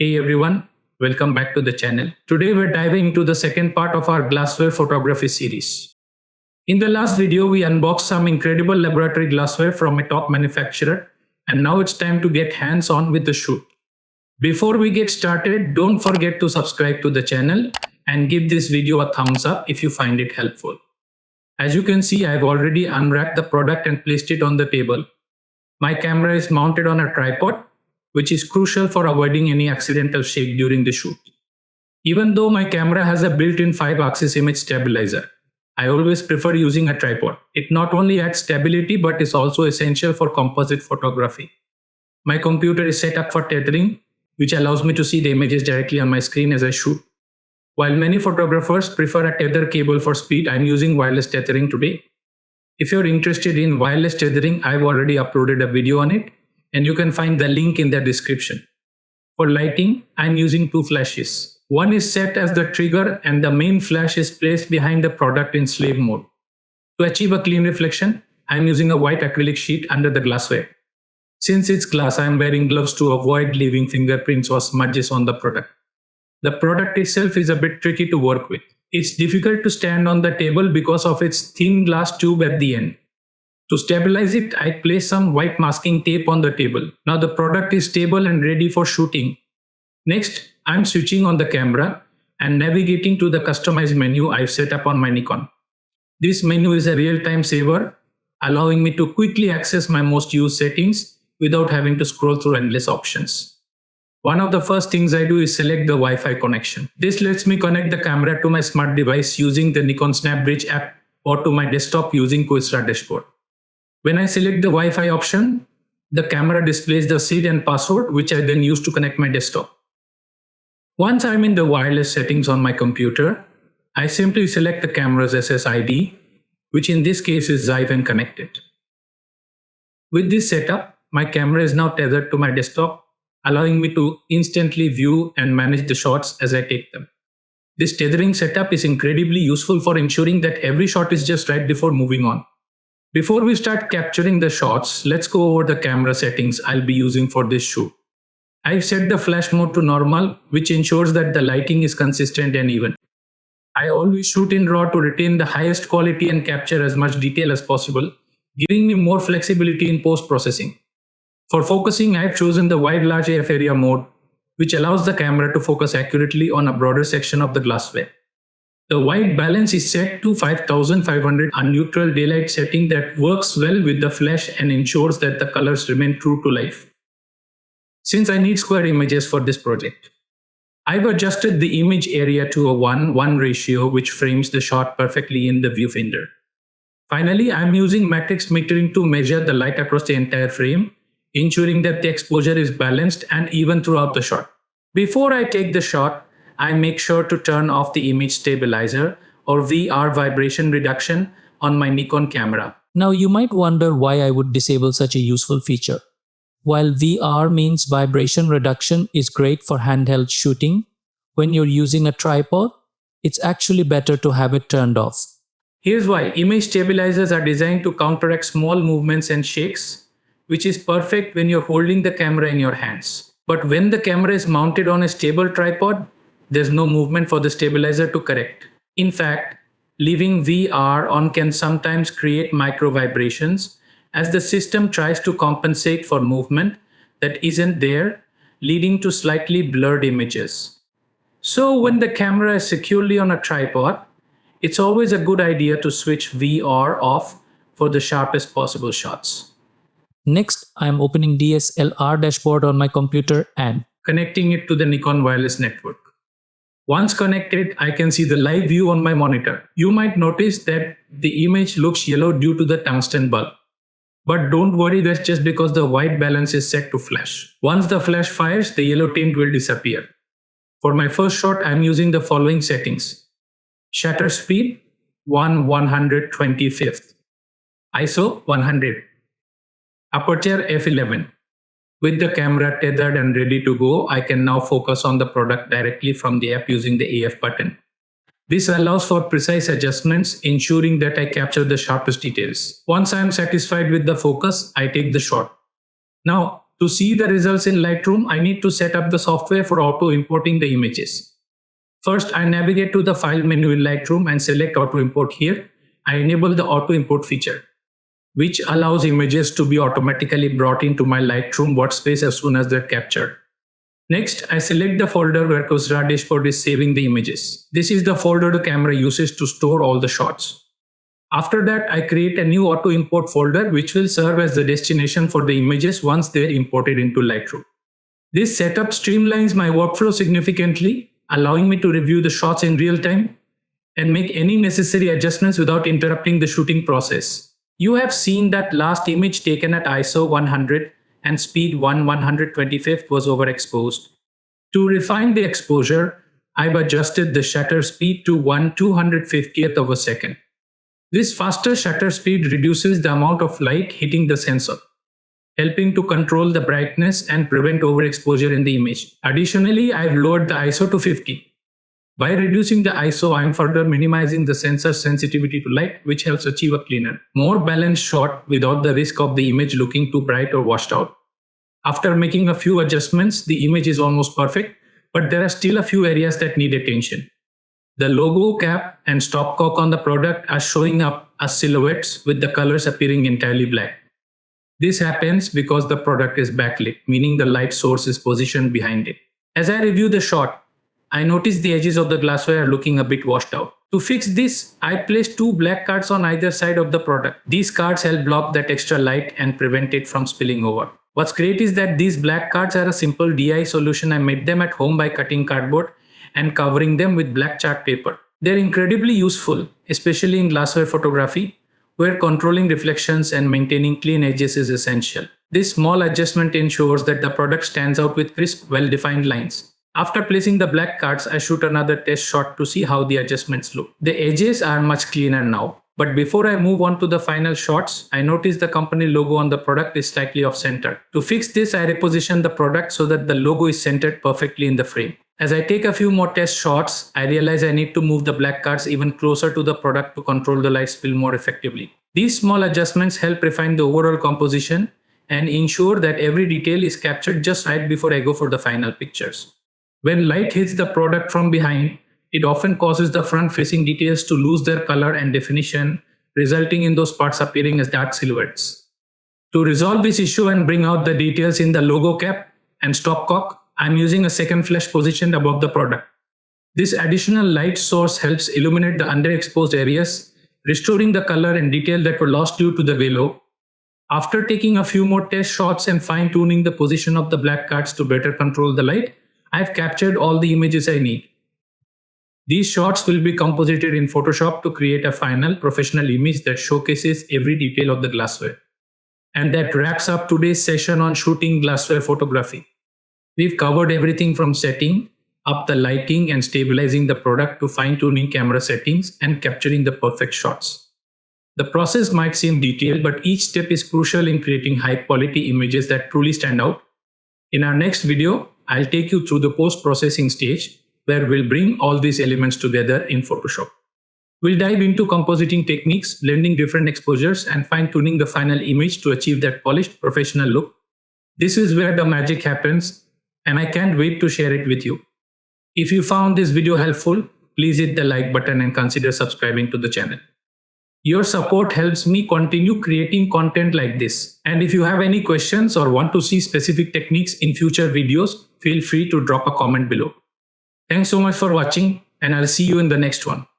Hey everyone, welcome back to the channel. Today we're diving into the second part of our glassware photography series. In the last video, we unboxed some incredible laboratory glassware from a top manufacturer, and now it's time to get hands-on with the shoot. Before we get started, don't forget to subscribe to the channel and give this video a thumbs up if you find it helpful. As you can see, I've already unwrapped the product and placed it on the table. My camera is mounted on a tripod, which is crucial for avoiding any accidental shake during the shoot. Even though my camera has a built-in 5-axis image stabilizer, I always prefer using a tripod. It not only adds stability but is also essential for composite photography. My computer is set up for tethering, which allows me to see the images directly on my screen as I shoot. While many photographers prefer a tether cable for speed, I'm using wireless tethering today. If you're interested in wireless tethering, I've already uploaded a video on it, and you can find the link in the description. For lighting, I'm using two flashes. One is set as the trigger and the main flash is placed behind the product in slave mode. To achieve a clean reflection, I'm using a white acrylic sheet under the glassware. Since it's glass, I'm wearing gloves to avoid leaving fingerprints or smudges on the product. The product itself is a bit tricky to work with. It's difficult to stand on the table because of its thin glass tube at the end. To stabilize it, I place some white masking tape on the table. Now the product is stable and ready for shooting. Next, I'm switching on the camera and navigating to the customized menu I've set up on my Nikon. This menu is a real-time saver, allowing me to quickly access my most used settings without having to scroll through endless options. One of the first things I do is select the Wi-Fi connection. This lets me connect the camera to my smart device using the Nikon SnapBridge app or to my desktop using Koisra dashboard. When I select the Wi-Fi option, the camera displays the seed and password, which I then use to connect my desktop. Once I'm in the wireless settings on my computer, I simply select the camera's SSID, which in this case is Zive, and connect it. With this setup, my camera is now tethered to my desktop, allowing me to instantly view and manage the shots as I take them. This tethering setup is incredibly useful for ensuring that every shot is just right before moving on. Before we start capturing the shots, let's go over the camera settings I'll be using for this shoot. I've set the flash mode to normal, which ensures that the lighting is consistent and even. I always shoot in RAW to retain the highest quality and capture as much detail as possible, giving me more flexibility in post-processing. For focusing, I've chosen the wide large AF area mode, which allows the camera to focus accurately on a broader section of the glassware. The white balance is set to 5500, a neutral daylight setting that works well with the flash and ensures that the colors remain true to life. Since I need square images for this project, I've adjusted the image area to a 1:1 ratio, which frames the shot perfectly in the viewfinder. Finally, I'm using matrix metering to measure the light across the entire frame, ensuring that the exposure is balanced and even throughout the shot. Before I take the shot, I make sure to turn off the image stabilizer or VR vibration reduction on my Nikon camera. Now you might wonder why I would disable such a useful feature. While VR means vibration reduction is great for handheld shooting, when you're using a tripod, it's actually better to have it turned off. Here's why. Image stabilizers are designed to counteract small movements and shakes, which is perfect when you're holding the camera in your hands. But when the camera is mounted on a stable tripod, there's no movement for the stabilizer to correct. In fact, leaving VR on can sometimes create micro vibrations as the system tries to compensate for movement that isn't there, leading to slightly blurred images. So when the camera is securely on a tripod, it's always a good idea to switch VR off for the sharpest possible shots. Next, I am opening DSLR dashboard on my computer and connecting it to the Nikon wireless network. Once connected, I can see the live view on my monitor. You might notice that the image looks yellow due to the tungsten bulb. But don't worry, that's just because the white balance is set to flash. Once the flash fires, the yellow tint will disappear. For my first shot, I'm using the following settings. Shutter speed 1/125th. ISO 100. Aperture f11. With the camera tethered and ready to go, I can now focus on the product directly from the app using the AF button. This allows for precise adjustments, ensuring that I capture the sharpest details. Once I am satisfied with the focus, I take the shot. Now, To see the results in Lightroom, I need to set up the software for auto importing the images. First, I navigate to the File menu in Lightroom and select Auto Import here. I enable the Auto Import feature, which allows images to be automatically brought into my Lightroom workspace as soon as they're captured. Next, I select the folder where Coursera Dashboard is saving the images. This is the folder the camera uses to store all the shots. After that, I create a new auto import folder which will serve as the destination for the images once they're imported into Lightroom. This setup streamlines my workflow significantly, allowing me to review the shots in real time and make any necessary adjustments without interrupting the shooting process. You have seen that last image taken at ISO 100 and speed 1/125th was overexposed. To refine the exposure, I've adjusted the shutter speed to 1/250th of a second. This faster shutter speed reduces the amount of light hitting the sensor, helping to control the brightness and prevent overexposure in the image. Additionally, I've lowered the ISO to 50. By reducing the ISO, I'm further minimizing the sensor's sensitivity to light, which helps achieve a cleaner, more balanced shot without the risk of the image looking too bright or washed out. After making a few adjustments, the image is almost perfect, but there are still a few areas that need attention. The logo, cap, and stopcock on the product are showing up as silhouettes with the colors appearing entirely black. This happens because the product is backlit, meaning the light source is positioned behind it. As I review the shot, I notice the edges of the glassware are looking a bit washed out. To fix this, I placed 2 black cards on either side of the product. These cards help block that extra light and prevent it from spilling over. What's great is that these black cards are a simple DIY solution. I made them at home by cutting cardboard and covering them with black chart paper. They're incredibly useful, especially in glassware photography, where controlling reflections and maintaining clean edges is essential. This small adjustment ensures that the product stands out with crisp, well-defined lines. After placing the black cards, I shoot another test shot to see how the adjustments look. The edges are much cleaner now. But before I move on to the final shots, I notice the company logo on the product is slightly off-center. To fix this, I reposition the product so that the logo is centered perfectly in the frame. As I take a few more test shots, I realize I need to move the black cards even closer to the product to control the light spill more effectively. These small adjustments help refine the overall composition and ensure that every detail is captured just right before I go for the final pictures. When light hits the product from behind, it often causes the front-facing details to lose their color and definition, resulting in those parts appearing as dark silhouettes. To resolve this issue and bring out the details in the logo cap and stopcock, I'm using a second flash positioned above the product. This additional light source helps illuminate the underexposed areas, restoring the color and detail that were lost due to the velo. After taking a few more test shots and fine-tuning the position of the black cards to better control the light, I've captured all the images I need. These shots will be composited in Photoshop to create a final professional image that showcases every detail of the glassware. And that wraps up today's session on shooting glassware photography. We've covered everything from setting up the lighting and stabilizing the product to fine-tuning camera settings and capturing the perfect shots. The process might seem detailed, but each step is crucial in creating high-quality images that truly stand out. In our next video, I'll take you through the post-processing stage, where we'll bring all these elements together in Photoshop. We'll dive into compositing techniques, blending different exposures, and fine-tuning the final image to achieve that polished professional look. This is where the magic happens, and I can't wait to share it with you. If you found this video helpful, please hit the like button and consider subscribing to the channel. Your support helps me continue creating content like this. And if you have any questions or want to see specific techniques in future videos, feel free to drop a comment below. Thanks so much for watching, and I'll see you in the next one.